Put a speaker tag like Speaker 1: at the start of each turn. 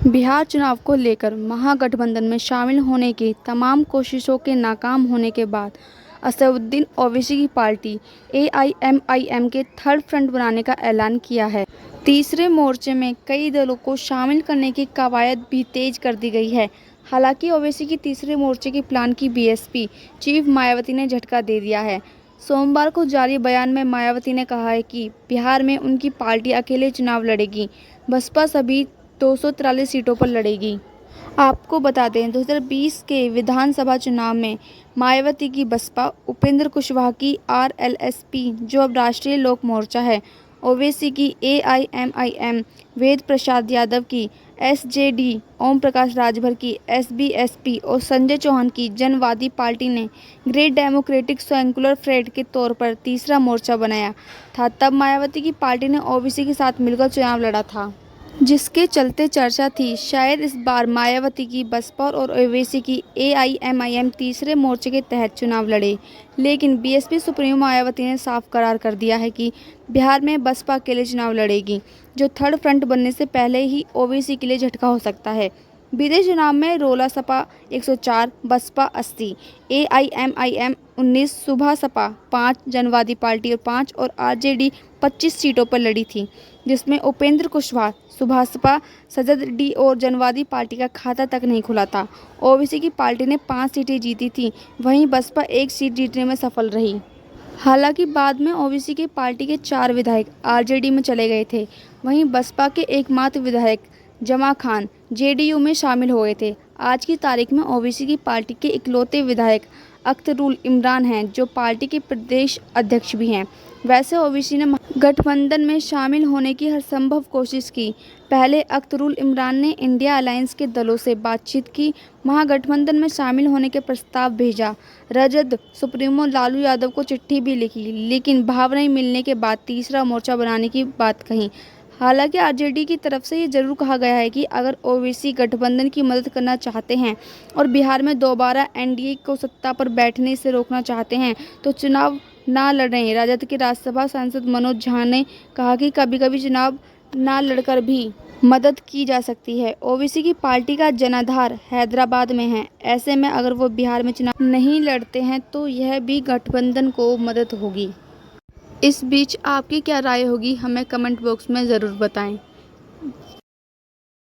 Speaker 1: बिहार चुनाव को लेकर महागठबंधन में शामिल होने की तमाम कोशिशों के नाकाम होने के बाद असदुद्दीन ओवैसी की पार्टी एआईएमआईएम के थर्ड फ्रंट बनाने का ऐलान किया है। तीसरे मोर्चे में कई दलों को शामिल करने की कवायद भी तेज कर दी गई है। हालांकि ओवैसी की तीसरे मोर्चे के प्लान की बीएसपी चीफ मायावती ने झटका दे दिया है। सोमवार को जारी बयान में मायावती ने कहा है कि बिहार में उनकी पार्टी अकेले चुनाव लड़ेगी। बसपा सभी 243 सीटों पर लड़ेगी। आपको बता दें 2020 के विधानसभा चुनाव में मायावती की बसपा, उपेंद्र कुशवाहा की आरएलएसपी जो अब राष्ट्रीय लोक मोर्चा है, ओवैसी की एआईएमआईएम, वेद प्रसाद यादव की एसजेडी, ओम प्रकाश राजभर की एसबीएसपी और संजय चौहान की जनवादी पार्टी ने ग्रेट डेमोक्रेटिक सेक्युलर फ्रंट के तौर पर तीसरा मोर्चा बनाया था। तब मायावती की पार्टी ने ओवैसी के साथ मिलकर चुनाव लड़ा था, जिसके चलते चर्चा थी शायद इस बार मायावती की बसपा और ओवैसी की एआईएमआईएम तीसरे मोर्चे के तहत चुनाव लड़े। लेकिन बीएसपी सुप्रीमो मायावती ने साफ करार कर दिया है कि बिहार में बसपा अकेले चुनाव लड़ेगी, जो थर्ड फ्रंट बनने से पहले ही ओवैसी के लिए झटका हो सकता है। बीते चुनाव में रोला-सपा 104, बसपा 80, एआईएमआईएम 19, सुभा सपा 5, जनवादी पार्टी और 5 और आरजेडी 25 सीटों पर लड़ी थी, जिसमें उपेंद्र कुशवाहा, सुभासपा, सजद और जनवादी पार्टी का खाता तक नहीं खुला था। ओवैसी की पार्टी ने 5 सीटें जीती थी, वहीं बसपा 1 सीट जीतने में सफल रही। हालांकि बाद में ओवैसी की पार्टी के 4 विधायक आरजेडी में चले गए थे, वहीं बसपा के एकमात्र विधायक जमा खान जेडीयू में शामिल हुए थे। आज की तारीख में ओवैसी की पार्टी के इकलौते विधायक अख्तरुल इमरान हैं, जो पार्टी के प्रदेश अध्यक्ष भी हैं। वैसे ओवैसी ने गठबंधन में शामिल होने की हर संभव कोशिश की। पहले अख्तरुल इमरान ने इंडिया अलायंस के दलों से बातचीत की, महागठबंधन में शामिल होने के प्रस्ताव भेजा, राजद सुप्रीमो लालू यादव को चिट्ठी भी लिखी, लेकिन भाव नहीं मिलने के बाद तीसरा मोर्चा बनाने की बात कही। हालांकि आरजेडी की तरफ से ये जरूर कहा गया है कि अगर ओवैसी गठबंधन की मदद करना चाहते हैं और बिहार में दोबारा एनडीए को सत्ता पर बैठने से रोकना चाहते हैं तो चुनाव ना लड़ें। राजद के राज्यसभा सांसद मनोज झा ने कहा कि कभी-कभी चुनाव ना लड़कर भी मदद की जा सकती है। ओवैसी की पार्टी का जनाधार हैदराबाद में है। ऐसे में अगर वो बिहार में चुनाव नहीं लड़ते हैं तो यह भी गठबंधन को मदद होगी। इस बीच आपकी क्या राय होगी, हमें कमेंट बॉक्स में ज़रूर बताएं।